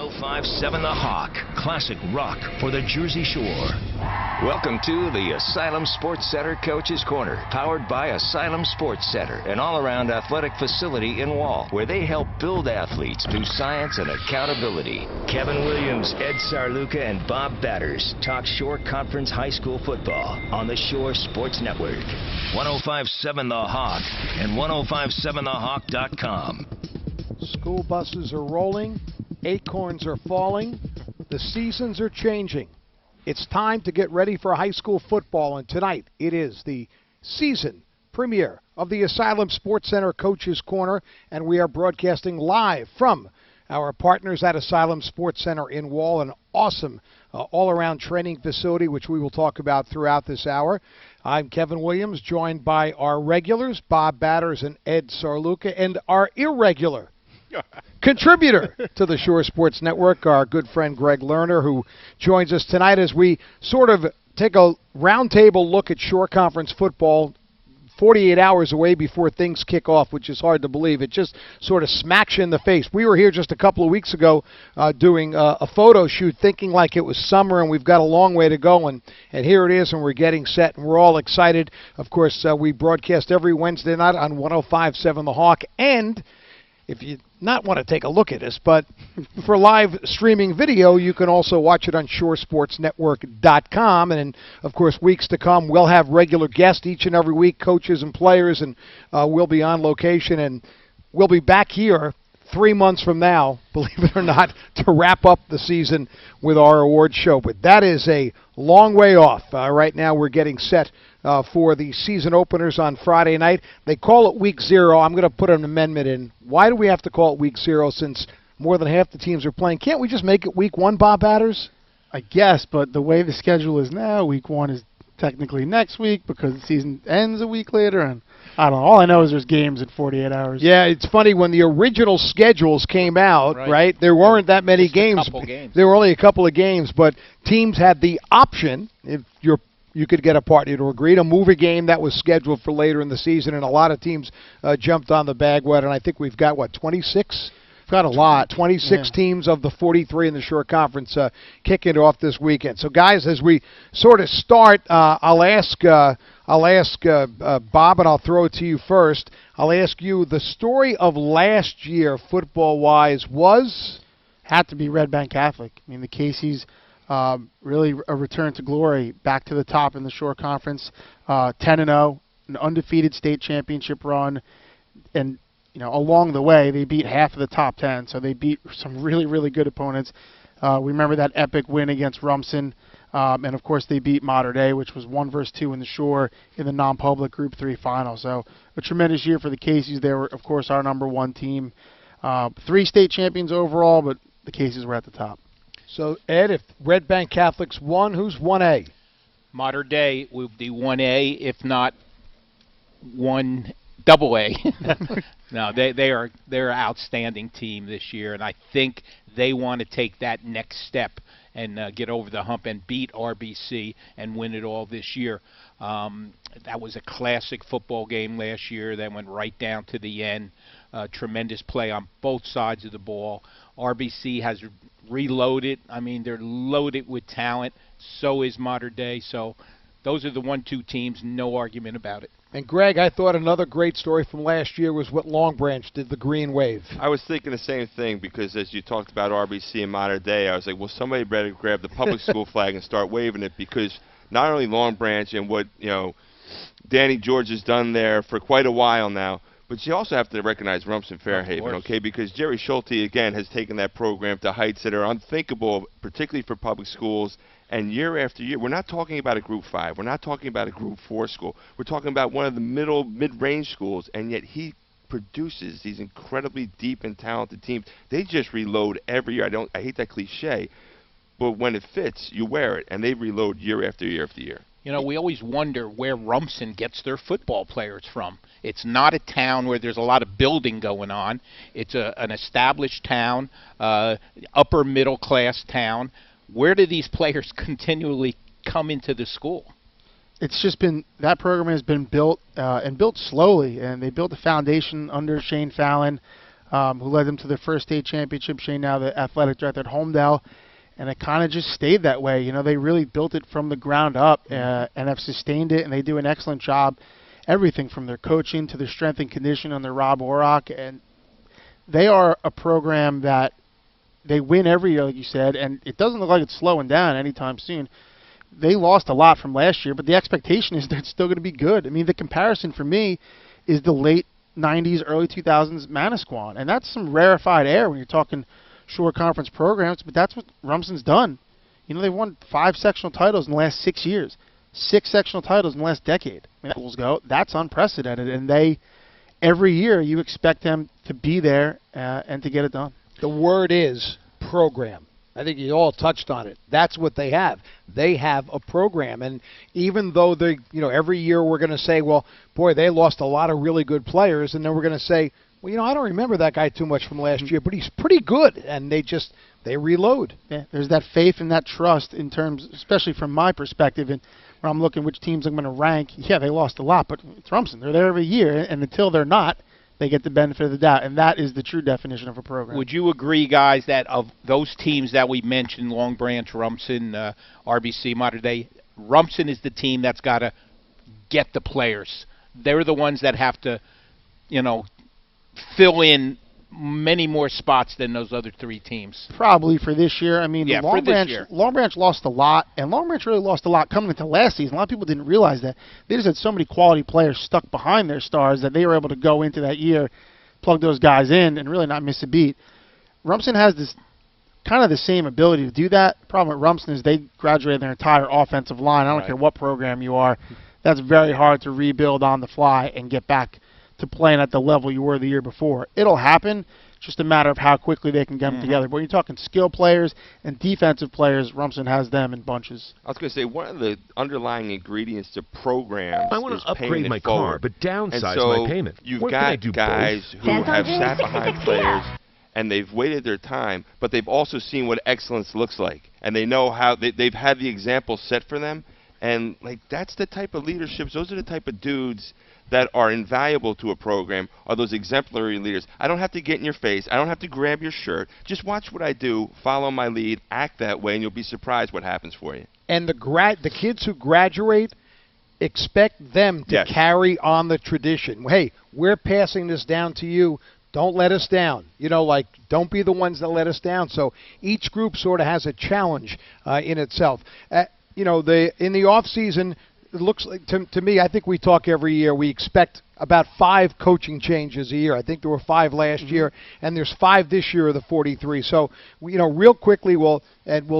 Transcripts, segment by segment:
105.7 The Hawk, classic rock for the Jersey Shore. Welcome to the Asylum Sports Center Coach's Corner, powered by Asylum Sports Center, an all-around athletic facility in Wall, where they help build athletes through science and accountability. Kevin Williams, Ed Sarluca, and Bob Batters talk Shore Conference High School football on the Shore Sports Network. 105.7 The Hawk and 105.7thehawk.com. School buses are rolling, acorns are falling, the seasons are changing. It's time to get ready for high school football, and tonight it is the season premiere of the Asylum Sports Center Coach's Corner, and we are broadcasting live from our partners at Asylum Sports Center in Wall, an awesome all-around training facility, which we will talk about throughout this hour. I'm Kevin Williams, joined by our regulars, Bob Batters and Ed Sarluca, and our irregular contributor to the Shore Sports Network, our good friend Greg Lerner, who joins us tonight as we sort of take a roundtable look at Shore Conference football 48 hours away before things kick off, which is hard to believe. It just sort of smacks you in the face. We were here just a couple of weeks ago doing a photo shoot thinking like it was summer and we've got a long way to go, and here it is, and we're getting set, and we're all excited. Of course, we broadcast every Wednesday night on 105.7 The Hawk, and if you not want to take a look at us, but for live streaming video, you can also watch it on shoresportsnetwork.com. And, of course, weeks to come, we'll have regular guests each and every week, coaches and players, and we'll be on location. And we'll be back here 3 months from now, believe it or not, to wrap up the season with our awards show. But that is a long way off. Right now we're getting set for the season openers on Friday night. They call it Week 0. I'm going to put an amendment in. Why do we have to call it Week 0 since more than half the teams are playing? Can't we just make it Week 1, Bob Batters? I guess, but the way the schedule is now, Week 1 is technically next week because the season ends a week later, and I don't know. All I know is there's games in 48 hours. Yeah, it's funny, when the original schedules came out, right, there weren't that many games. There were only a couple of games, but teams had the option, if you could get a party to agree to move a game that was scheduled for later in the season, and a lot of teams jumped on the bagwagon, and I think we've got, 26? We've got a lot. 26 teams of the 43 in the Shore Conference kicking it off this weekend. So, guys, as we sort of start, I'll ask Bob, and I'll throw it to you first. I'll ask you, the story of last year, football-wise, had to be Red Bank Catholic. I mean, the Caseys, really a return to glory, back to the top in the Shore Conference, 10-0, an undefeated state championship run, and along the way, they beat half of the top 10, so they beat some really, really good opponents. We remember that epic win against Rumson, and, of course, they beat Mater Dei, which was 1-2 in the Shore in the non-public Group 3 final. So a tremendous year for the Caseys. They were, of course, our number one team. 3 state champions overall, but the Caseys were at the top. So, Ed, if Red Bank Catholic's won, who's 1A? Mater Dei would be 1A, if not 1 double A. No, they're an outstanding team this year, and I think they want to take that next step and get over the hump and beat RBC and win it all this year. That was a classic football game last year that went right down to the end. Tremendous play on both sides of the ball. RBC has reloaded. I mean, they're loaded with talent. So is Mater Dei. So those are the 1-2 teams, no argument about it. And, Greg, I thought another great story from last year was what Long Branch did, the Green Wave. I was thinking the same thing because as you talked about RBC and Mater Dei, I was like, well, somebody better grab the public school flag and start waving it, because not only Long Branch and what, Danny George has done there for quite a while now, but you also have to recognize Rumson Fairhaven, okay? Because Jerry Schulte, again, has taken that program to heights that are unthinkable, particularly for public schools. And year after year, we're not talking about a Group 5. We're not talking about a Group 4 school. We're talking about one of the mid-range schools, and yet he produces these incredibly deep and talented teams. They just reload every year. I hate that cliche, but when it fits, you wear it, and they reload year after year after year. We always wonder where Rumson gets their football players from. It's not a town where there's a lot of building going on. It's an established town, upper middle class town. Where do these players continually come into the school? It's just been, that program has been built and built slowly, and they built a foundation under Shane Fallon. who led them to their first state championship. Shane, now the athletic director at Homedale. And it kind of just stayed that way. You know, they really built it from the ground up and have sustained it, and they do an excellent job. Everything from their coaching to their strength and conditioning under Rob Orrock. And they are a program that they win every year, like you said, and it doesn't look like it's slowing down anytime soon. They lost a lot from last year, but the expectation is they're still going to be good. I mean, the comparison for me is the late 90s, early 2000s Manasquan, and that's some rarefied air when you're talking Shore Conference programs, but that's what Rumson's done. You know, they've won 5 sectional titles in the last 6 years, 6 sectional titles in the last decade. I mean, schools go, that's unprecedented, and they, every year, you expect them to be there and to get it done. The word is program. I think you all touched on it. That's what they have. They have a program, and even though they, you know, every year we're going to say, well, boy, they lost a lot of really good players, and then we're going to say, well, you know, I don't remember that guy too much from last year, but he's pretty good, and they reload. Yeah, there's that faith and that trust in terms, especially from my perspective, and when I'm looking which teams I'm going to rank. Yeah, they lost a lot, but it's Rumson. They're there every year, and until they're not, they get the benefit of the doubt, and that is the true definition of a program. Would you agree, guys, that of those teams that we mentioned, Long Branch, Rumson, RBC, Modern Day, Rumson is the team that's got to get the players. They're the ones that have to, you know, fill in many more spots than those other 3 teams. Probably for this year. I mean, yeah, Long Branch lost a lot, and Long Branch really lost a lot coming into last season. A lot of people didn't realize that. They just had so many quality players stuck behind their stars that they were able to go into that year, plug those guys in, and really not miss a beat. Rumson has this kind of the same ability to do that. The problem with Rumson is they graduated their entire offensive line. I don't care what program you are. That's very hard to rebuild on the fly and get back to playing at the level you were the year before. It'll happen. It's just a matter of how quickly they can get them together. But when you're talking skill players and defensive players, Rumson has them in bunches. I was going to say, one of the underlying ingredients to programs I want is to upgrade paying my it forward. car, but downsize and so my payment. You've Where can I got do guys both? who have sat behind players, and they've waited their time, but they've also seen what excellence looks like. And they know how they've had the example set for them. And, like, that's the type of leaderships. Those are the type of dudes that are invaluable to a program, are those exemplary leaders. I don't have to get in your face. I don't have to grab your shirt. Just watch what I do, follow my lead, act that way, and you'll be surprised what happens for you. And the kids who graduate, expect them to carry on the tradition. Hey, we're passing this down to you. Don't let us down. You know, like, don't be the ones that let us down. So each group sort of has a challenge in itself. You know, in the off season, it looks like to me, I think we talk every year. We expect about 5 coaching changes a year. I think there were 5 last year, and there's 5 this year of the 43. So, you know, real quickly, we'll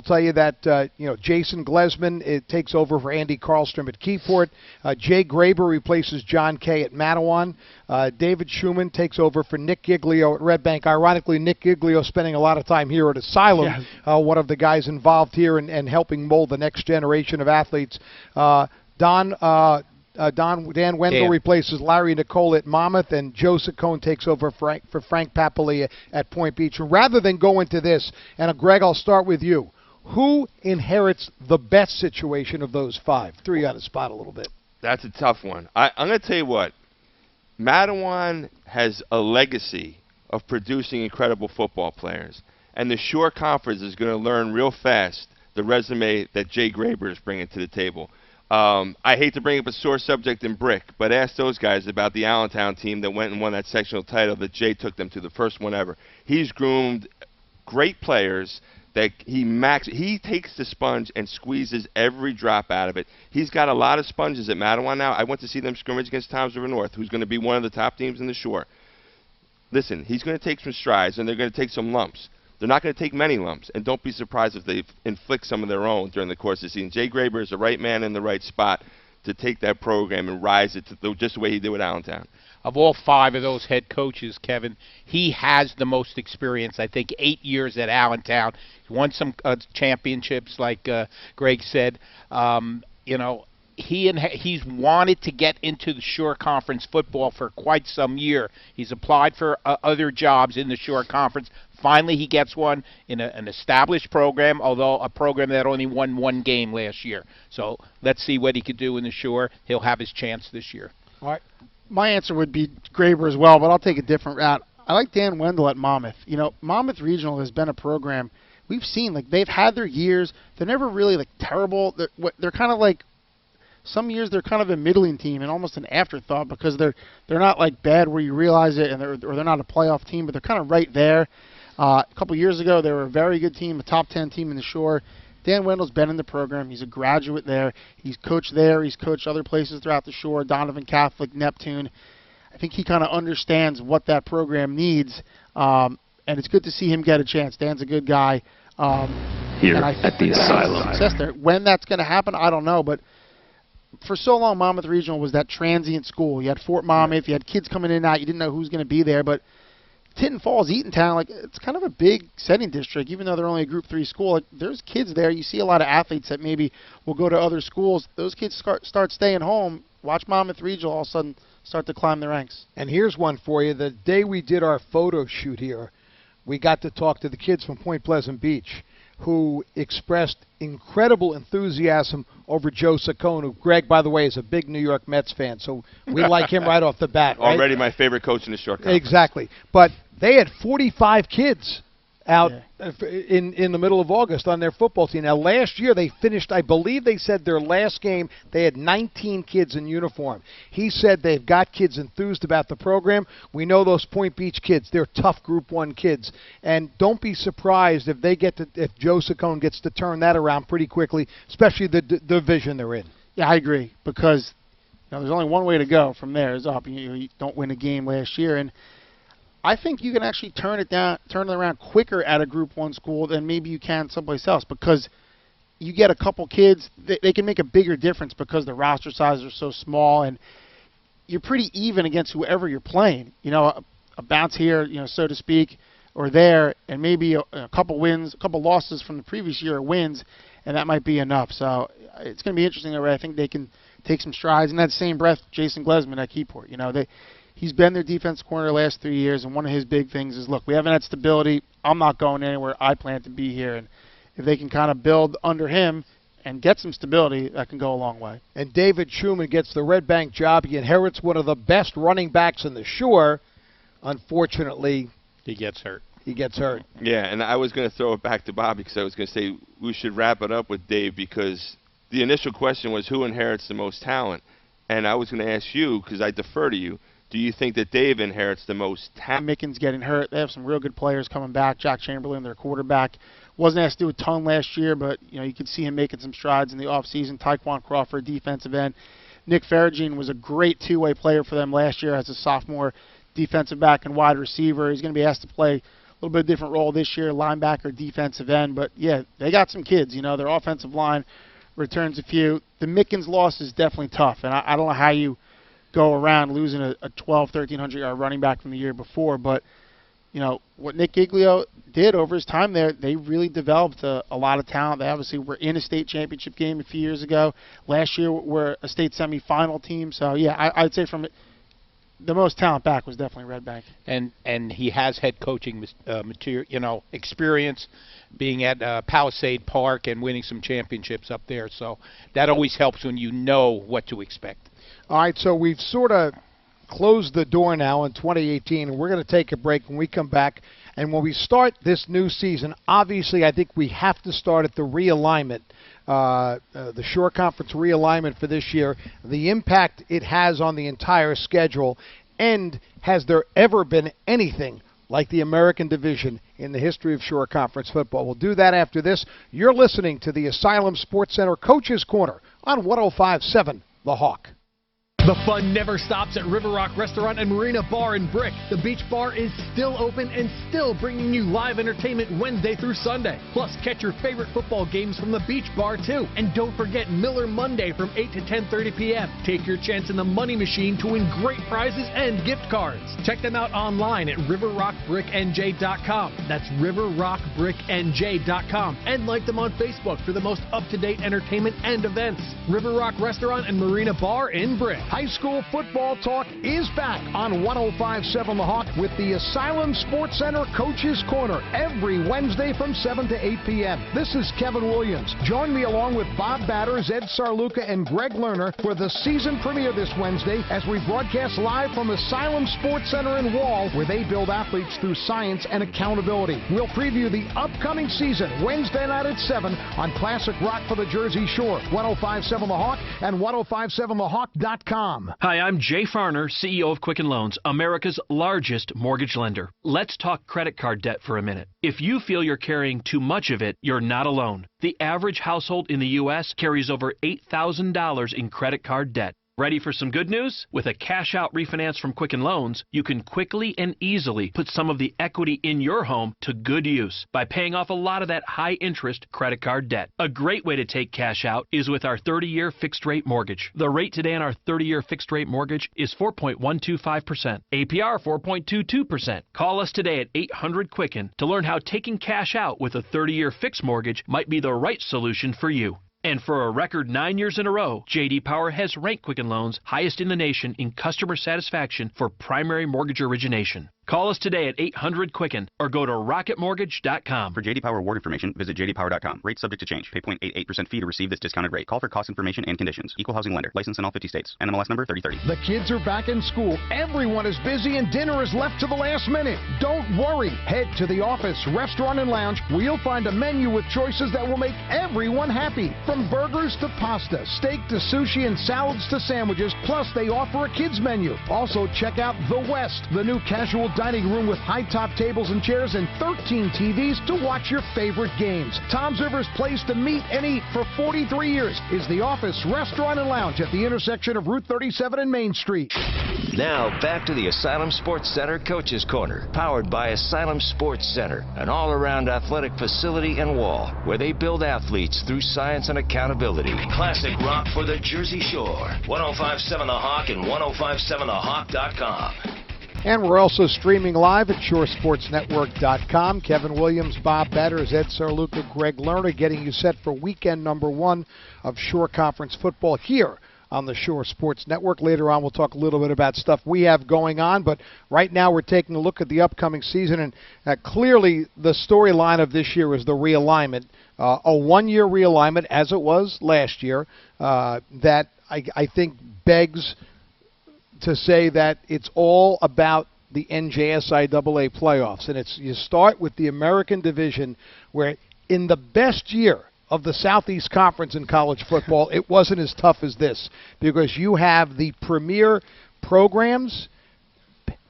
tell you that you know, Jason Glesman takes over for Andy Karlstrom at Keyport. Jay Graber replaces John Kay at Matawan. David Schumann takes over for Nick Giglio at Red Bank. Ironically, Nick Giglio spending a lot of time here at Asylum, one of the guys involved here and helping mold the next generation of athletes. Dan Wendell replaces Larry Nicole at Monmouth, and Joe Saccone takes over for Frank Papali at Point Beach. And rather than go into this, and Greg, I'll start with you. Who inherits the best situation of those 5? Threw you on the spot a little bit. That's a tough one. I'm going to tell you what. Matawan has a legacy of producing incredible football players, and the Shore Conference is going to learn real fast the resume that Jay Graber is bringing to the table. I hate to bring up a sore subject in Brick, but ask those guys about the Allentown team that went and won that sectional title that Jay took them to, the first one ever. He's groomed great players that he takes the sponge and squeezes every drop out of it. He's got a lot of sponges at Matawan now. I went to see them scrimmage against Toms River North, who's going to be one of the top teams in the Shore. Listen, he's going to take some strides, and they're going to take some lumps. They're not going to take many lumps, and don't be surprised if they inflict some of their own during the course of the season. Jay Graber is the right man in the right spot to take that program and rise it to just the way he did with Allentown. Of all 5 of those head coaches, Kevin, he has the most experience. I think 8 years at Allentown. He won some championships, like Greg said. You know, he's wanted to get into the Shore Conference football for quite some year. He's applied for other jobs in the Shore Conference. Finally, he gets one in an established program, although a program that only won 1 game last year. So let's see what he could do in the Shore. He'll have his chance this year. All right. My answer would be Graber as well, but I'll take a different route. I like Dan Wendell at Monmouth. Monmouth Regional has been a program we've seen. Like, they've had their years. They're never really, like, terrible. They're kind of like, some years they're kind of a middling team and almost an afterthought because they're not, like, bad where you realize it, or they're not a playoff team, but they're kind of right there. A couple years ago, they were a very good team, a top 10 team in the Shore. Dan Wendell's been in the program. He's a graduate there. He's coached there. He's coached other places throughout the Shore, Donovan Catholic, Neptune. I think he kind of understands what that program needs, and it's good to see him get a chance. Dan's a good guy. Here at the Asylum. Success there. When that's going to happen, I don't know, but for so long, Monmouth Regional was that transient school. You had Fort Monmouth. You had kids coming in and out. You didn't know who was going to be there, but Tinton Falls, Eatontown, like, it's kind of a big setting district, even though they're only a Group 3 school. Like, there's kids there. You see a lot of athletes that maybe will go to other schools. Those kids start staying home. Watch Monmouth Regional all of a sudden start to climb the ranks. And here's one for you. The day we did our photo shoot here, we got to talk to the kids from Point Pleasant Beach who expressed incredible enthusiasm over Joe Saccone, who, Greg, by the way, is a big New York Mets fan, so we like him right off the bat. Right? Already my favorite coach in the Shore Conference. Exactly. But they had 45 kids out in the middle of August on their football team. Now, last year they finished, I believe they said their last game, they had 19 kids in uniform. He said they've got kids enthused about the program. We know those Point Beach kids. They're tough Group 1 kids. And don't be surprised if if Joe Saccone gets to turn that around pretty quickly, especially the division they're in. Yeah, I agree, because there's only one way to go from there is up. You don't win a game last year, and I think you can actually turn it around quicker at a Group 1 school than maybe you can someplace else, because you get a couple kids, they can make a bigger difference because the roster sizes are so small, and you're pretty even against whoever you're playing. A bounce here, so to speak, or there, and maybe a couple wins, a couple losses from the previous year are wins, and that might be enough. So it's going to be interesting. I think they can take some strides. In that same breath, Jason Glesman at Keyport, he's been their defense coordinator the last 3 years, and one of his big things is, look, we haven't had stability. I'm not going anywhere. I plan to be here. And if they can kind of build under him and get some stability, that can go a long way. And David Schumann gets the Red Bank job. He inherits one of the best running backs in the Shore. Unfortunately, he gets hurt. Yeah, and I was going to throw it back to Bobby because I was going to say we should wrap it up with Dave, because the initial question was who inherits the most talent. And I was going to ask you, because I defer to you, do you think that Dave inherits the most talent? Mickens getting hurt. They have some real good players coming back. Jack Chamberlain, their quarterback, wasn't asked to do a ton last year, but you could see him making some strides in the offseason. Tyquan Crawford, defensive end. Nick Ferragine was a great two-way player for them last year as a sophomore, defensive back and wide receiver. He's going to be asked to play a little bit of a different role this year, linebacker, defensive end. But, yeah, they got some kids. Their offensive line returns a few. The Mickens loss is definitely tough, and I don't know how you go around losing a 1,300-yard running back from the year before. But, what Nick Giglio did over his time there, they really developed a lot of talent. They obviously were in a state championship game a few years ago. Last year we're a state semifinal team. So, yeah, I'd say from the most talent back was definitely Red Bank. And he has head coaching material, experience, being at Palisade Park and winning some championships up there. So that always helps when you know what to expect. All right, so we've sort of closed the door now in 2018, and we're going to take a break when we come back. And when we start this new season, obviously I think we have to start at the realignment, the Shore Conference realignment for this year, the impact it has on the entire schedule, and has there ever been anything like the American Division in the history of Shore Conference football? We'll do that after this. You're listening to the Asylum Sports Center Coach's Corner on 105.7 The Hawk. The fun never stops at River Rock Restaurant and Marina Bar in Brick. The beach bar is still open and still bringing you live entertainment Wednesday through Sunday. Plus, catch your favorite football games from the beach bar, too. And don't forget Miller Monday from 8 to 10:30 p.m. Take your chance in the Money Machine to win great prizes and gift cards. Check them out online at riverrockbricknj.com. That's riverrockbricknj.com. And like them on Facebook for the most up-to-date entertainment and events. River Rock Restaurant and Marina Bar in Brick. High school football talk is back on 105.7 The Hawk with the Asylum Sports Center Coach's Corner every Wednesday from 7 to 8 p.m. This is Kevin Williams. Join me along with Bob Batters, Ed Sarluca, and Greg Lerner for the season premiere this Wednesday as we broadcast live from Asylum Sports Center in Wall, where they build athletes through science and accountability. We'll preview the upcoming season Wednesday night at 7 on Classic Rock for the Jersey Shore. 105.7 The Hawk and 105.7thehawk.com. Hi, I'm Jay Farner, CEO of Quicken Loans, America's largest mortgage lender. Let's talk credit card debt for a minute. If you feel you're carrying too much of it, you're not alone. The average household in the U.S. carries over $8,000 in credit card debt. Ready for some good news? With a cash-out refinance from Quicken Loans, you can quickly and easily put some of the equity in your home to good use by paying off a lot of that high-interest credit card debt. A great way to take cash out is with our 30-year fixed-rate mortgage. The rate today on our 30-year fixed-rate mortgage is 4.125%, APR 4.22%. Call us today at 800-QUICKEN to learn how taking cash out with a 30-year fixed mortgage might be the right solution for you. And for a record 9 years in a row, J.D. Power has ranked Quicken Loans highest in the nation in customer satisfaction for primary mortgage origination. Call us today at 800-QUICKEN or go to rocketmortgage.com. For J.D. Power award information, visit jdpower.com. Rates subject to change. Pay 0.88% fee to receive this discounted rate. Call for cost information and conditions. Equal housing lender. License in all 50 states. NMLS number 3030. The kids are back in school. Everyone is busy and dinner is left to the last minute. Don't worry. Head to the Office Restaurant and Lounge where you'll find a menu with choices that will make everyone happy. From burgers to pasta, steak to sushi, and salads to sandwiches. Plus, they offer a kids menu. Also, check out The West, the new casual dining room with high-top tables and chairs and 13 TVs to watch your favorite games. Tom's River's place to meet and eat for 43 years is the Office Restaurant and Lounge at the intersection of Route 37 and Main Street. Now back to the Asylum Sports Center Coach's Corner, powered by Asylum Sports Center, an all-around athletic facility in Wall, where they build athletes through science and accountability. Classic rock for the Jersey Shore. 105.7 The Hawk and 105.7thehawk.com. And we're also streaming live at shoresportsnetwork.com. Kevin Williams, Bob Batters, Ed Sarluca, Greg Lerner getting you set for weekend number 1 of Shore Conference football here on the Shore Sports Network. Later on, we'll talk a little bit about stuff we have going on, but right now we're taking a look at the upcoming season, and clearly the storyline of this year is the realignment, a one-year realignment, as it was last year, that I think begs to say that it's all about the NJSIAA playoffs, and you start with the American Division, where in the best year of the Southeast Conference in college football, it wasn't as tough as this, because you have the premier programs,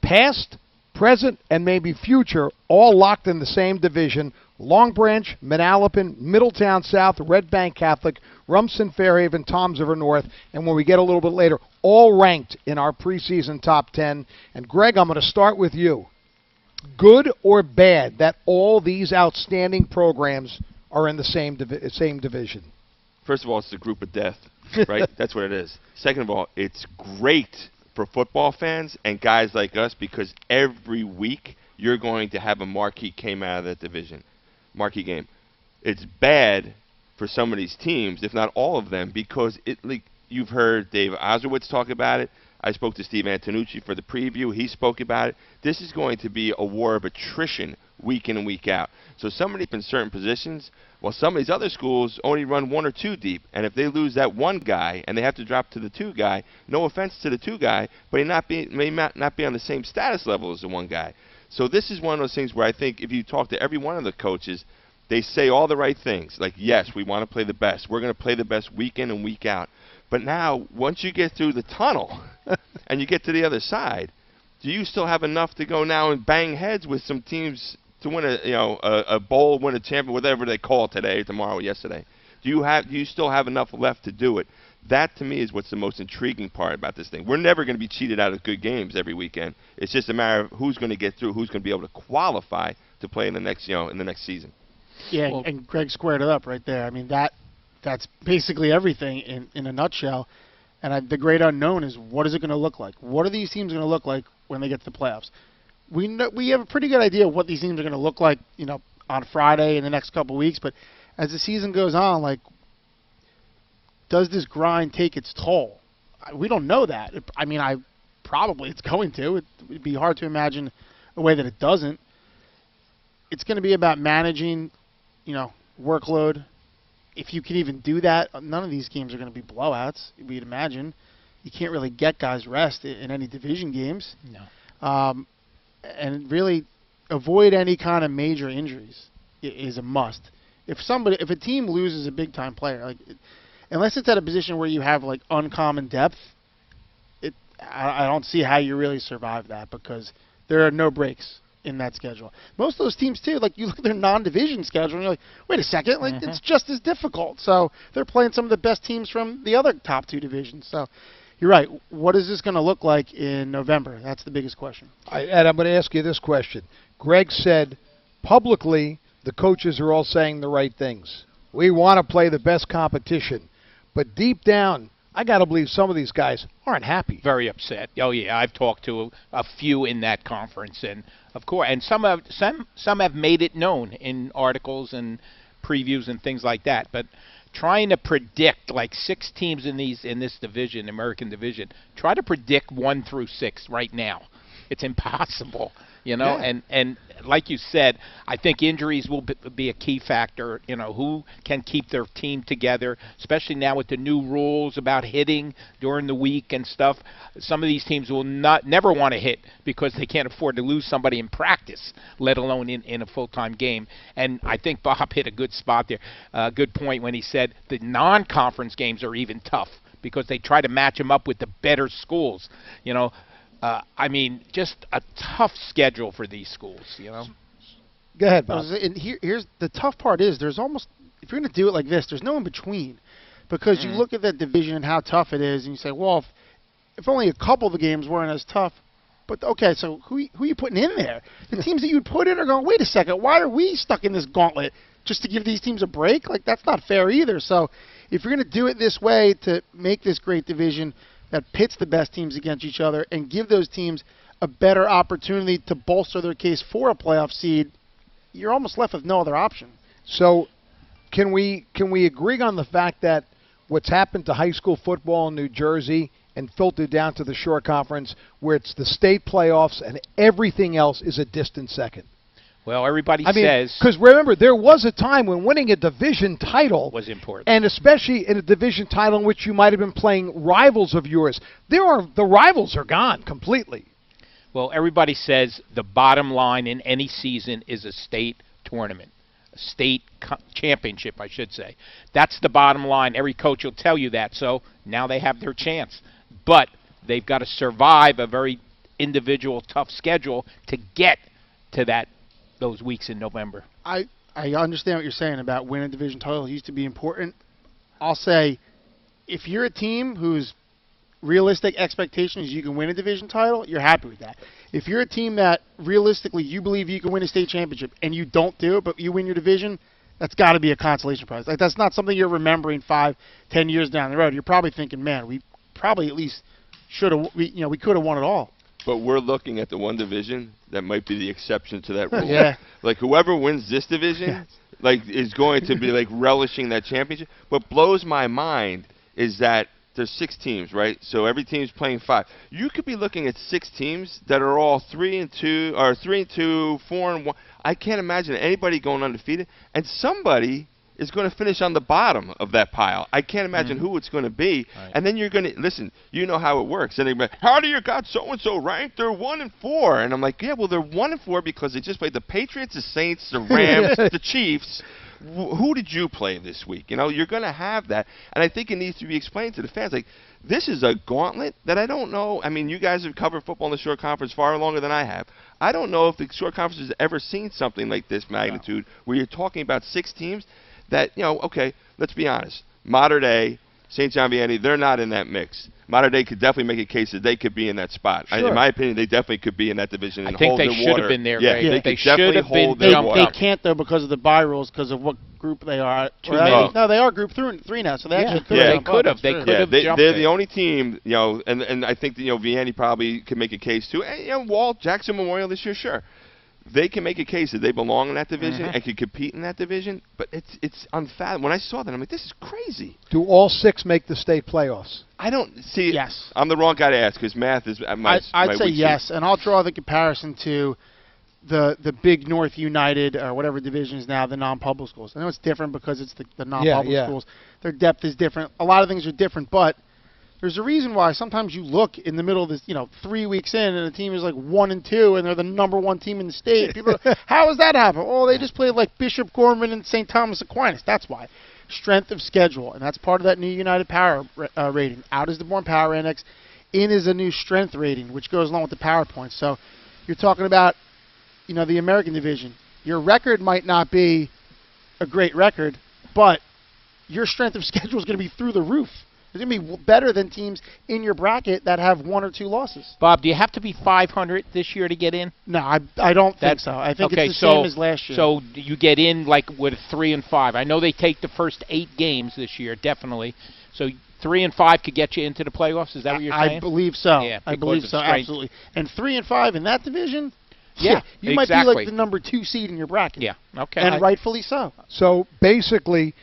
past, present, and maybe future, all locked in the same division. Long Branch, Manalapan, Middletown South, Red Bank Catholic, Rumson, Fairhaven, Toms River North, and when we get a little bit later, all ranked in our preseason top 10. And Greg, I'm going to start with you. Good or bad that all these outstanding programs are in the same division? First of all, it's the group of death, right? That's what it is. Second of all, it's great for football fans and guys like us, because every week you're going to have a marquee game out of that division. Marquee game. It's bad for some of these teams, if not all of them, because you've heard Dave Ozerwitz talk about it. I spoke to Steve Antonucci for the preview. He spoke about it. This is going to be a war of attrition week in and week out. So somebody in certain positions, well, some of these other schools only run 1 or 2 deep, and if they lose that one guy and they have to drop to the 2 guy, no offense to the 2 guy, but he may not be on the same status level as the 1 guy. So this is one of those things where I think if you talk to every one of the coaches, they say all the right things. Like, yes, we want to play the best. We're going to play the best week in and week out. But now, once you get through the tunnel and you get to the other side, do you still have enough to go now and bang heads with some teams to win a bowl, win a champion, whatever they call it today, tomorrow, yesterday? Do you still have enough left to do it? That, to me, is what's the most intriguing part about this thing. We're never going to be cheated out of good games every weekend. It's just a matter of who's going to get through, who's going to be able to qualify to play in the next, in the next season. Yeah, Well, and Greg squared it up right there. I mean, that's basically everything in a nutshell. And the great unknown is, what is it going to look like? What are these teams going to look like when they get to the playoffs? We have a pretty good idea of what these teams are going to look like, on Friday in the next couple of weeks. But as the season goes on, does this grind take its toll? We don't know that. Probably it's going to. It'd be hard to imagine a way that it doesn't. It's going to be about managing, workload. If you can even do that, none of these games are going to be blowouts, we'd imagine. You can't really get guys rest in any division games. No. And really avoid any kind of major injuries is a must. If a team loses a big-time player, unless it's at a position where you have uncommon depth, I don't see how you really survive that, because there are no breaks in that schedule. Most of those teams too, you look at their non-division schedule and you're like, wait a second, it's just as difficult. So they're playing some of the best teams from the other top 2 divisions. So you're right. What is this going to look like in November? That's the biggest question. And I'm going to ask you this question. Greg said publicly the coaches are all saying the right things. We want to play the best competition. But deep down, I got to believe some of these guys aren't happy. Very upset. Oh yeah, I've talked to a few in that conference, and of course, and some have made it known in articles and previews and things like that. But trying to predict 6 teams in this division, American division, try to predict 1 through 6 right now. It's impossible, Yeah. And like you said, I think injuries will be a key factor. Who can keep their team together, especially now with the new rules about hitting during the week and stuff. Some of these teams will never want to hit because they can't afford to lose somebody in practice, let alone in a full-time game. And I think Bob hit a good spot there, good point when he said the non-conference games are even tough because they try to match them up with the better schools. Just a tough schedule for these schools, Go ahead, Bob. And here's the tough part is there's almost, if you're going to do it like this, there's no in between, because you look at that division and how tough it is, and you say, well, if only a couple of the games weren't as tough, but okay, so who are you putting in there? The teams that you would put in are going, wait a second, why are we stuck in this gauntlet just to give these teams a break? That's not fair either. So if you're going to do it this way to make this great division that pits the best teams against each other and give those teams a better opportunity to bolster their case for a playoff seed, you're almost left with no other option. So can we agree on the fact that what's happened to high school football in New Jersey and filtered down to the Shore Conference, where it's the state playoffs and everything else is a distant second? Well, everybody says, because remember, there was a time when winning a division title was important, and especially in a division title in which you might have been playing rivals of yours. The rivals are gone completely. Well, everybody says the bottom line in any season is a state tournament, a state championship, I should say. That's the bottom line. Every coach will tell you that. So now they have their chance, but they've got to survive a very individual, tough schedule to get to those weeks in November. I understand what you're saying about winning division titles used to be important. I'll say, if you're a team whose realistic expectation is you can win a division title, you're happy with that. If you're a team that realistically you believe you can win a state championship and you don't do it, but you win your division, that's got to be a consolation prize. That's not something you're remembering 5-10 years down the road. You're probably thinking, man, we probably at least should have, we could have won it all. But we're looking at the one division that might be the exception to that rule. Yeah. Whoever wins this division, is going to be relishing that championship. What blows my mind is that there's 6 teams, right? So every team's playing 5. You could be looking at 6 teams that are all 3-2, or 3-2, 4-1. I can't imagine anybody going undefeated, and somebody is going to finish on the bottom of that pile. I can't imagine who it's going to be. Right. And then you're going to listen. You know how it works. And they're like, how do you got so and so ranked? They're 1-4. And I'm like, yeah, well, they're 1-4 because they just played the Patriots, the Saints, the Rams, the Chiefs. Who did you play this week? You're going to have that. And I think it needs to be explained to the fans. This is a gauntlet that I don't know. You guys have covered football in the Shore Conference far longer than I have. I don't know if the Shore Conference has ever seen something like this magnitude where you're talking about 6 teams that, okay, let's be honest. Mater Dei, St. John Vianney, they're not in that mix. Mater Dei could definitely make a case that they could be in that spot. Sure. In my opinion, they definitely could be in that division and I think hold they their should water. have been there, yeah, Ray. They should definitely have hold been their jumped water. They can't, though, because of the bye rules, because of what group they are. No, they are group 3 now, so they actually could have. They could have. They could have jumped. They're the only team, and I think that, Vianney probably could make a case too. And, Walt, Jackson Memorial this year, sure. they can make a case that they belong in that division and can compete in that division, but it's unfathomable. When I saw that, I'm like, this is crazy. Do all 6 make the state playoffs? I don't see. Yes. I'm the wrong guy to ask because math is my. I'd my say weak yes, and I'll draw the comparison to the Big North United or whatever division is now the non-public schools. I know it's different because it's the non-public schools. Their depth is different. A lot of things are different, but there's a reason why sometimes you look in the middle of this, 3 weeks in, and the team is like 1-2, and they're the #1 team in the state. People are, how does that happen? Oh, they just played like Bishop Gorman and St. Thomas Aquinas. That's why. Strength of schedule, and that's part of that new United Power rating. Out is the Born Power Index. In is a new strength rating, which goes along with the power points. So you're talking about, the American division. Your record might not be a great record, but your strength of schedule is going to be through the roof. It's going to be better than teams in your bracket that have 1 or 2 losses. Bob, do you have to be 500 this year to get in? No, I don't think so. I think it's the same as last year. So you get in like with 3 and 5. I know they take the first 8 games this year, definitely. So 3 and 5 could get you into the playoffs. Is that what you're saying? I believe so. Yeah, I believe so, absolutely. And 3 and 5 in that division. Yeah, you might be like the #2 seed in your bracket. Yeah, okay. And rightfully so. So basically,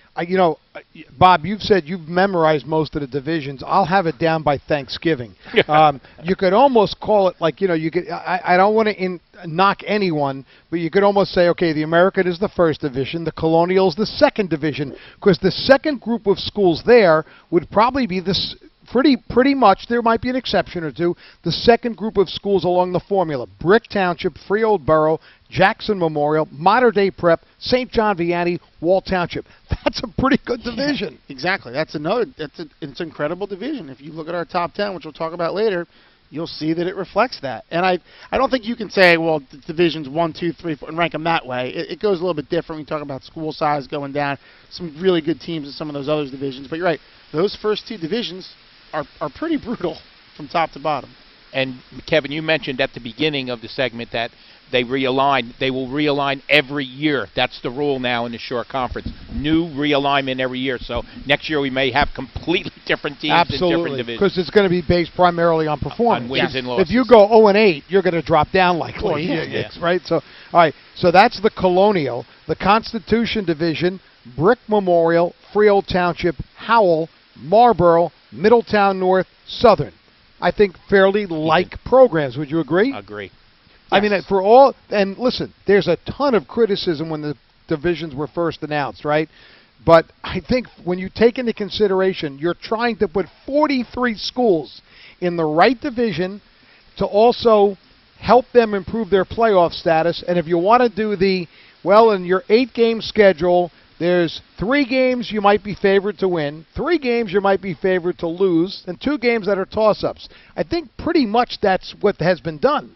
Bob, you've said you've memorized most of the divisions. I'll have it down by Thanksgiving. You could almost call it like, you could. I don't want to knock anyone, but you could almost say, okay, the American is the first division, the Colonial is the second division, because the second group of schools there would probably be this. Pretty much, there might be an exception or two, the second group of schools along the formula: Brick Township, Freehold Borough, Jackson Memorial, Mater Dei Prep, St. John Vianney, Wall Township. That's a pretty good division. Exactly. It's an incredible division. If you look at our top 10, which we'll talk about later, you'll see that it reflects that. And I don't think you can say, well, the divisions 1, 2, 3, 4, and rank them that way. It goes a little bit different. We talk about school size going down, some really good teams in some of those other divisions. But you're right. Those first 2 divisions are pretty brutal from top to bottom. And Kevin, you mentioned at the beginning of the segment that they realign. They will realign every year. That's the rule now in the Shore Conference. New realignment every year. So next year we may have completely different teams in different divisions. Because it's going to be based primarily on performance. On wins and losses. If you go 0-8, you're going to drop down likely. Right? So, all right. So that's the Colonial. The Constitution Division: Brick Memorial, Freehold Township, Howell, Marlboro, Middletown North, Southern. I think fairly like programs. Would you agree? Agree. I mean, for all, and listen, there's a ton of criticism when the divisions were first announced, right? But I think when you take into consideration, you're trying to put 43 schools in the right division to also help them improve their playoff status. And if you want to do in your 8-game schedule, there's 3 games you might be favored to win, 3 games you might be favored to lose, and 2 games that are toss-ups. I think pretty much that's what has been done.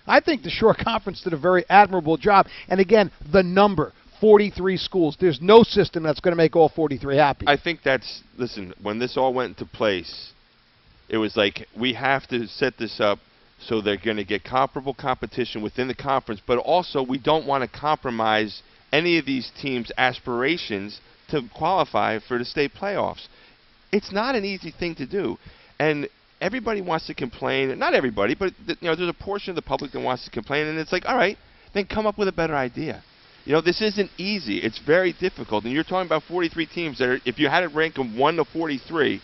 I think the Shore Conference did a very admirable job. And again, the number, 43 schools. There's no system that's going to make all 43 happy. I think listen, when this all went into place, it was like, we have to set this up so they're going to get comparable competition within the conference, but also we don't want to compromise any of these teams' aspirations to qualify for the state playoffs. It's not an easy thing to do. And everybody wants to complain. Not everybody, but there's a portion of the public that wants to complain, and it's like, all right, then come up with a better idea. This isn't easy. It's very difficult. And you're talking about 43 teams that are, if you had to rank them 1 to 43,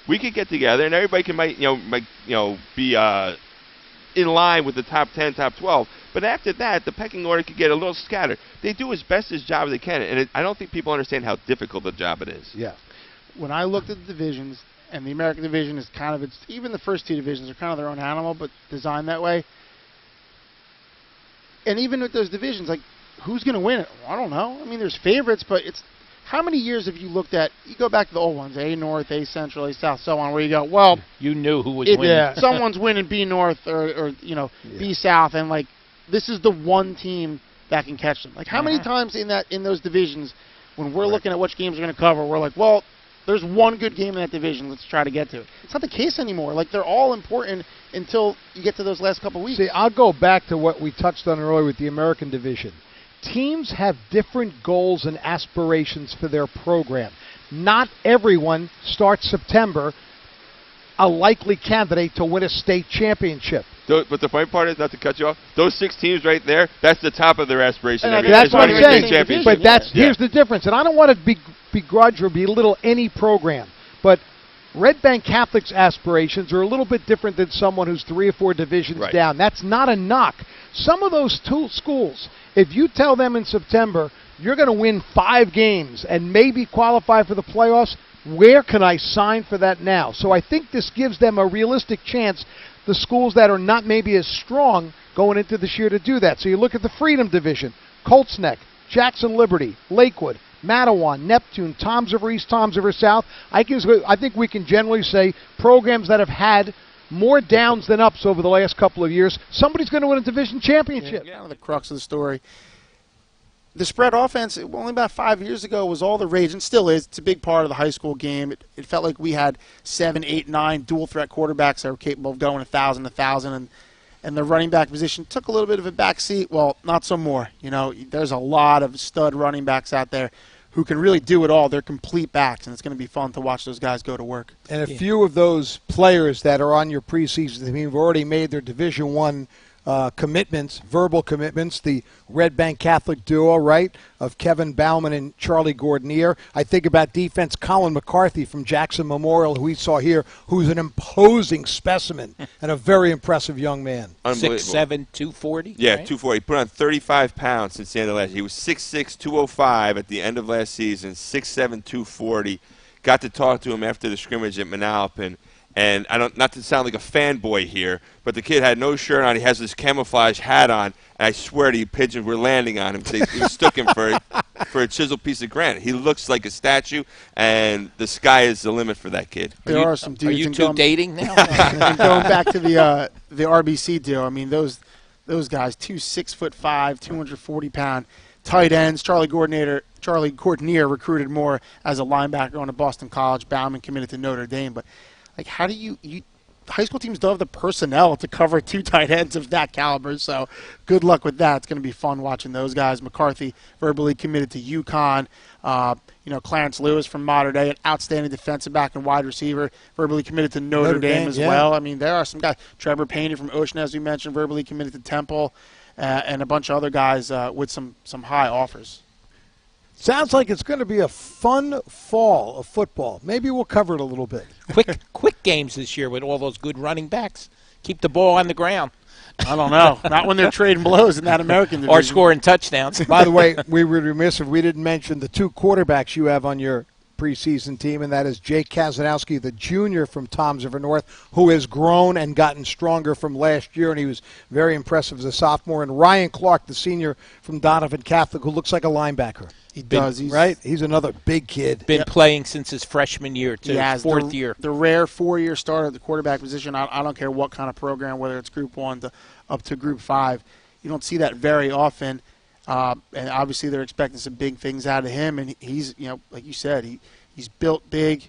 we could get together and everybody might be in line with the top 10, top 12. But after that, the pecking order could get a little scattered. They do as best as job as they can, and I don't think people understand how difficult the job it is. Yeah. When I looked at the divisions, and the American division is kind of, even the first 2 divisions are kind of their own animal, but designed that way. And even with those divisions, like, who's going to win it? I don't know. I mean, there's favorites, but it's, how many years have you looked at, you go back to the old ones, A North, A Central, A South, so on, where you go, well, you knew who was winning. Someone's winning B North or B South, and like, this is the one team that can catch them. Like, how many times in those divisions, when we're looking at which games we're going to cover, we're like, well, there's one good game in that division. Let's try to get to it. It's not the case anymore. Like, they're all important until you get to those last couple weeks. See, I'll go back to what we touched on earlier with the American division. Teams have different goals and aspirations for their program. Not everyone starts September a likely candidate to win a state championship. But the funny part is, not to cut you off, those 6 teams right there, that's the top of their aspiration. And every that's year. what I'm It's winning a saying. state championship. But here's the difference, and I don't want to begrudge or belittle any program, but Red Bank Catholic's aspirations are a little bit different than someone who's 3 or 4 divisions down. That's not a knock. Some of those schools, if you tell them in September you're going to win 5 games and maybe qualify for the playoffs, where can I sign for that now? So I think this gives them a realistic chance, the schools that are not maybe as strong going into this year, to do that. So you look at the Freedom Division, Colts Neck, Jackson Liberty, Lakewood, Matawan, Neptune, Toms River East, Toms River South. I think we can generally say programs that have had more downs than ups over the last couple of years, somebody's going to win a division championship. Yeah, the crux of the story. The spread offense, only about 5 years ago, was all the rage, and still is. It's a big part of the high school game. It felt like we had 7, 8, 9 dual-threat quarterbacks that were capable of going 1,000, and the running back position took a little bit of a back seat. Well, not so more. You know, there's a lot of stud running backs out there who can really do it all. They're complete backs, and it's going to be fun to watch those guys go to work. And a few of those players that are on your preseason team have already made their Division I commitments, verbal commitments. The Red Bank Catholic duo, right, of Kevin Bauman and Charlie Gordonier. I think about defense, Colin McCarthy from Jackson Memorial, who we saw here, who's an imposing specimen and a very impressive young man. 6'7", 240. Yeah, right? 240. He put on 35 pounds since the end of last year. He was 6'6", 205 at the end of last season, 6'7", 240. Got to talk to him after the scrimmage at Manalapan. And I don't, not to sound like a fanboy here, but the kid had no shirt on. He has this camouflage hat on, and I swear to you, pigeons were landing on him. They mistook him for a chiseled piece of granite. He looks like a statue, and the sky is the limit for that kid. There are some dudes. Are you two dating now? And going back to the RBC deal, I mean, those guys, 2 6'5", 240-pound tight ends. Charlie Gordonier recruited more as a linebacker going to Boston College. Bauman committed to Notre Dame, but like, how do you high school teams don't have the personnel to cover 2 tight ends of that caliber, so good luck with that. It's going to be fun watching those guys. McCarthy verbally committed to UConn. Clarence Lewis from Mater Dei, an outstanding defensive back and wide receiver, verbally committed to Notre Dame as well. I mean, there are some guys. Trevor Payne from Ocean, as we mentioned, verbally committed to Temple, and a bunch of other guys with some high offers. Sounds like it's going to be a fun fall of football. Maybe we'll cover it a little bit. Quick games this year with all those good running backs. Keep the ball on the ground. I don't know. Not when they're trading blows in that American division. Or scoring touchdowns. By the way, we were remiss if we didn't mention the 2 quarterbacks you have on your preseason team, and that is Jake Kazanowski, the junior from Toms River North, who has grown and gotten stronger from last year, and he was very impressive as a sophomore, and Ryan Clark, the senior from Donovan Catholic, who looks like a linebacker. He does. He's another big kid. Been playing since his freshman year, too, his 4th year. The rare 4-year starter at the quarterback position. I don't care what kind of program, whether it's Group 1 up to Group 5. You don't see that very often. And obviously they're expecting some big things out of him. And he's, like you said, he's built big.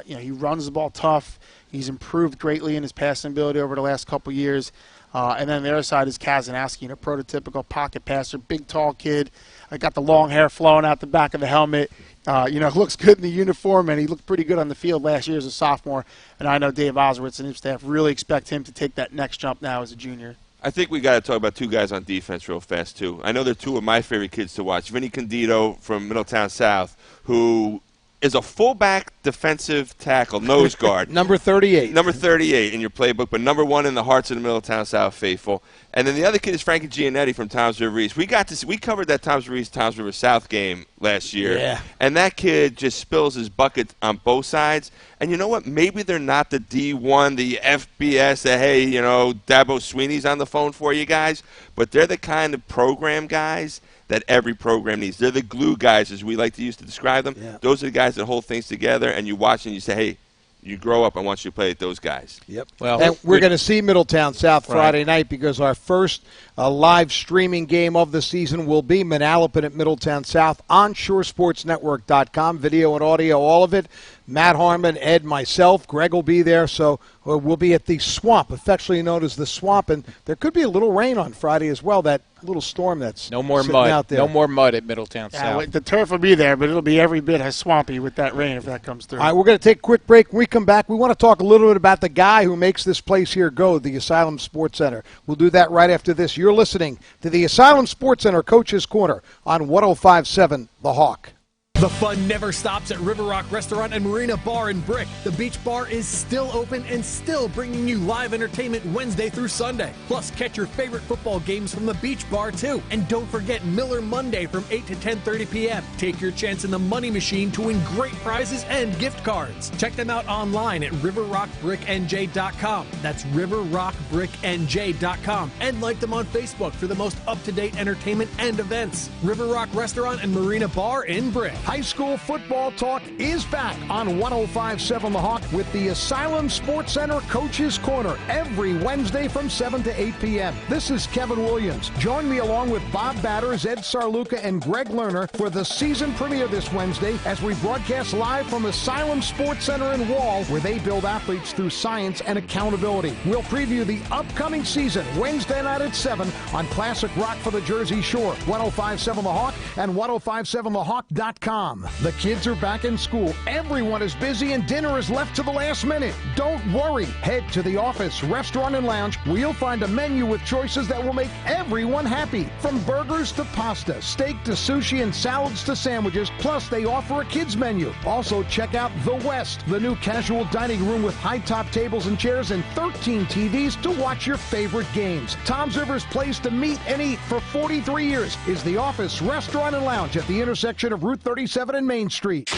He runs the ball tough. He's improved greatly in his passing ability over the last couple years. And then the other side is Kazanowski, prototypical pocket passer, big, tall kid. Got the long hair flowing out the back of the helmet. Looks good in the uniform, and he looked pretty good on the field last year as a sophomore. And I know Dave Oswitz and his staff really expect him to take that next jump now as a junior. I think we got to talk about 2 guys on defense real fast, too. I know they're 2 of my favorite kids to watch. Vinny Candido from Middletown South, who is a fullback defensive tackle, nose guard. Number 38. Number 38 in your playbook, but number 1 in the hearts of the Middletown South faithful. And then the other kid is Frankie Giannetti from Toms River East. We covered that Toms River East, Toms River South game last year. Yeah. And that kid just spills his bucket on both sides. And you know what? Maybe they're not the D1, the FBS, hey, Dabo Sweeney's on the phone for you guys. But they're the kind of program guys that every program needs. They're the glue guys, as we like to use to describe them. Yeah. Those are the guys that hold things together, and you watch and you say, hey, you grow up, I want you to play with those guys. Yep. Well, and we're going to see Middletown South Friday night because our first live streaming game of the season will be Manalapan at Middletown South on shoresportsnetwork.com. Video and audio, all of it. Matt Harmon, Ed, myself, Greg will be there. So we'll be at the Swamp, affectionately known as the Swamp. And there could be a little rain on Friday as well, that little storm that's no more sitting mud. out there. No more mud at Middletown South. The turf will be there, but it'll be every bit as swampy with that rain if that comes through. All right, we're going to take a quick break. When we come back, we want to talk a little bit about the guy who makes this place here go, the Asylum Sports Center. We'll do that right after this. You're listening to the Asylum Sports Center Coach's Corner on 105.7 The Hawk. The fun never stops at River Rock Restaurant and Marina Bar in Brick. The beach bar is still open and still bringing you live entertainment Wednesday through Sunday. Plus, catch your favorite football games from the beach bar, too. And don't forget Miller Monday from 8 to 10:30 p.m. Take your chance in the money machine to win great prizes and gift cards. Check them out online at riverrockbricknj.com. That's riverrockbricknj.com. And like them on Facebook for the most up-to-date entertainment and events. River Rock Restaurant and Marina Bar in Brick. High school football talk is back on 105.7 The Hawk with the Asylum Sports Center Coach's Corner every Wednesday from 7 to 8 p.m. This is Kevin Williams. Join me along with Bob Batters, Ed Sarluca, and Greg Lerner for the season premiere this Wednesday as we broadcast live from Asylum Sports Center in Wall, where they build athletes through science and accountability. We'll preview the upcoming season Wednesday night at 7 on Classic Rock for the Jersey Shore, 105.7 The Hawk and 105.7thehawk.com. The kids are back in school. Everyone is busy and dinner is left to the last minute. Don't worry. Head to the office, restaurant, and lounge where you'll find a menu with choices that will make everyone happy. From burgers to pasta, steak to sushi, and salads to sandwiches. Plus, they offer a kids menu. Also, check out The West, the new casual dining room with high-top tables and chairs and 13 TVs to watch your favorite games. Tom's River's place to meet and eat for 43 years is the office, restaurant, and lounge at the intersection of Route 37 and Main Street.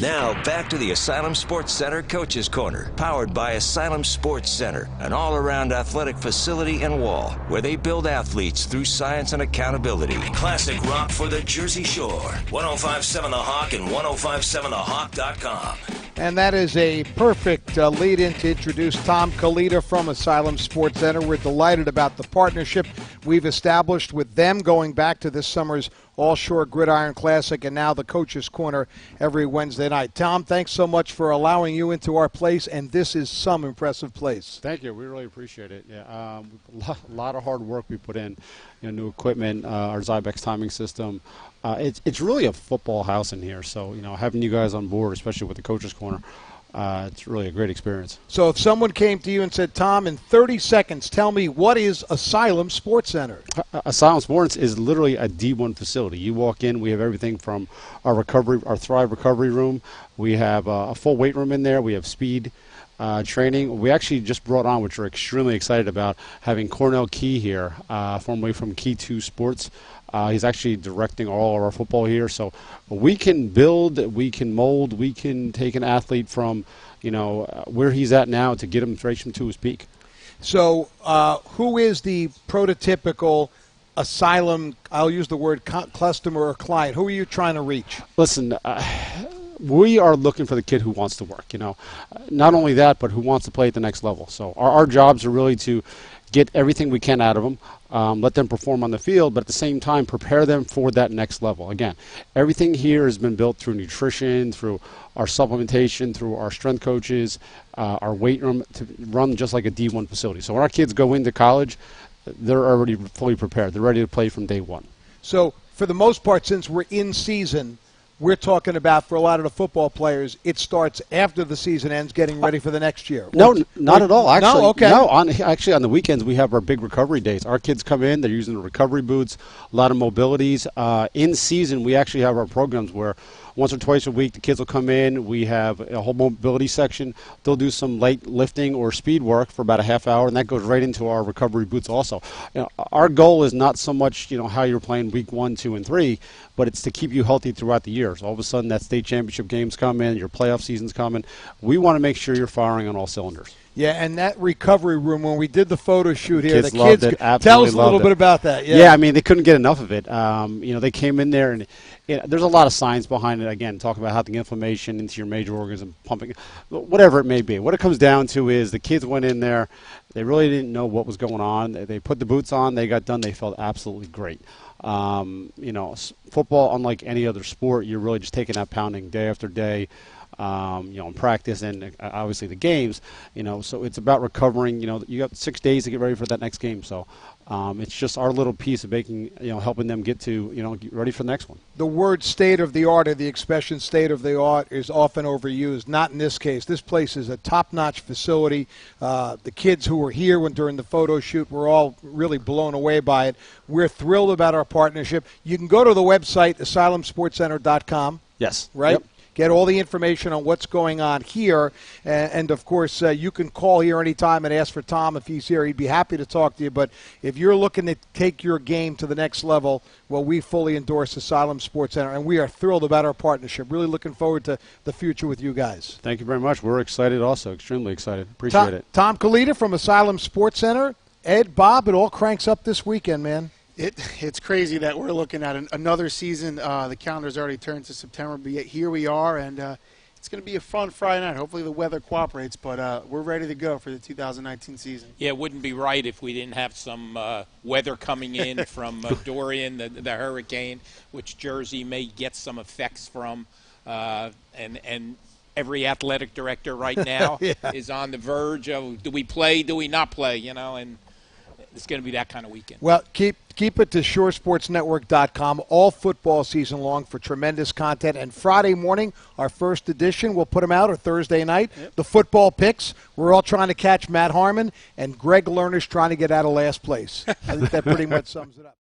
Now back to the Asylum Sports Center Coach's Corner, powered by Asylum Sports Center, an all-around athletic facility in Wall, where they build athletes through science and accountability. Classic rock for the Jersey Shore. 105.7 The Hawk and 105.7thehawk.com. And that is a perfect lead-in to introduce Tom Kalita from Asylum Sports Center. We're delighted about the partnership we've established with them going back to this summer's All-Shore Gridiron Classic and now the Coach's Corner every Wednesday night. Tom, thanks so much for allowing you into our place, and this is some impressive place. Thank you. We really appreciate it. Yeah, a lot of hard work we put in. New equipment, our Zybex timing system. It's really a football house in here. So, having you guys on board, especially with the Coach's Corner, it's really a great experience. So if someone came to you and said, Tom, in 30 seconds, tell me, what is Asylum Sports Center? Asylum Sports is literally a D1 facility. You walk in, we have everything from our Thrive recovery room. We have a full weight room in there. We have speed training. We actually just brought on, which we're extremely excited about, having Cornell Key here, formerly from Key 2 Sports. He's actually directing all of our football here. So we can build, we can mold, we can take an athlete from, where he's at now to get him straight to his peak. So who is the prototypical Asylum, I'll use the word customer or client? Who are you trying to reach? Listen, we are looking for the kid who wants to work, Not only that, but who wants to play at the next level. So our jobs are really to get everything we can out of them, let them perform on the field, but at the same time prepare them for that next level. Again, everything here has been built through nutrition, through our supplementation, through our strength coaches, our weight room, to run just like a D1 facility. So when our kids go into college, they're already fully prepared. They're ready to play from day one. So for the most part, since we're in season, we're talking about, for a lot of the football players, it starts after the season ends, getting ready for the next year. No, not at all. Actually, no, okay. No, actually, on the weekends, we have our big recovery days. Our kids come in, they're using the recovery boots, a lot of mobilities. In season, we actually have our programs where once or twice a week, the kids will come in. We have a whole mobility section. They'll do some light lifting or speed work for about a half hour, and that goes right into our recovery boots also. Our goal is not so much, how you're playing week 1, 2, and 3, but it's to keep you healthy throughout the year. years. All of a sudden, that state championship game's coming, your playoff season's coming. We want to make sure you're firing on all cylinders. Yeah, and that recovery room, when we did the photo shoot here, Kids the loved kids, it, absolutely tell us a little loved bit it. about that. Yeah, I mean, they couldn't get enough of it. They came in there, and there's a lot of science behind it. Again, talking about how the inflammation into your major organs and pumping, whatever it may be. What it comes down to is the kids went in there. They really didn't know what was going on. They put the boots on. They got done. They felt absolutely great. Football, unlike any other sport, you're really just taking that pounding day after day. In practice and obviously the games, so it's about recovering. You got 6 days to get ready for that next game. So it's just our little piece of making, helping them get get ready for the next one. The word state of the art or the expression state of the art is often overused. Not in this case. This place is a top-notch facility. The kids who were here during the photo shoot were all really blown away by it. We're thrilled about our partnership. You can go to the website, asylumsportscenter.com. Yes. Right? Yep. Get all the information on what's going on here. And of course, you can call here anytime and ask for Tom if he's here. He'd be happy to talk to you. But if you're looking to take your game to the next level, well, we fully endorse Asylum Sports Center, and we are thrilled about our partnership. Really looking forward to the future with you guys. Thank you very much. We're excited also, extremely excited. Appreciate it. Tom Kalita from Asylum Sports Center. Ed, Bob, it all cranks up this weekend, man. It's crazy that we're looking at another season. The calendar's already turned to September, but yet here we are, and it's going to be a fun Friday night. Hopefully the weather cooperates, but we're ready to go for the 2019 season. Yeah, it wouldn't be right if we didn't have some weather coming in from Dorian, the hurricane, which Jersey may get some effects from, and every athletic director right now is on the verge of, do we play, do we not play, and it's going to be that kind of weekend. Well, keep it to shoresportsnetwork.com all football season long for tremendous content. And Friday morning, our first edition, we'll put them out, or Thursday night, the football picks. We're all trying to catch Matt Harmon, and Greg Lerner's trying to get out of last place. I think that pretty much sums it up.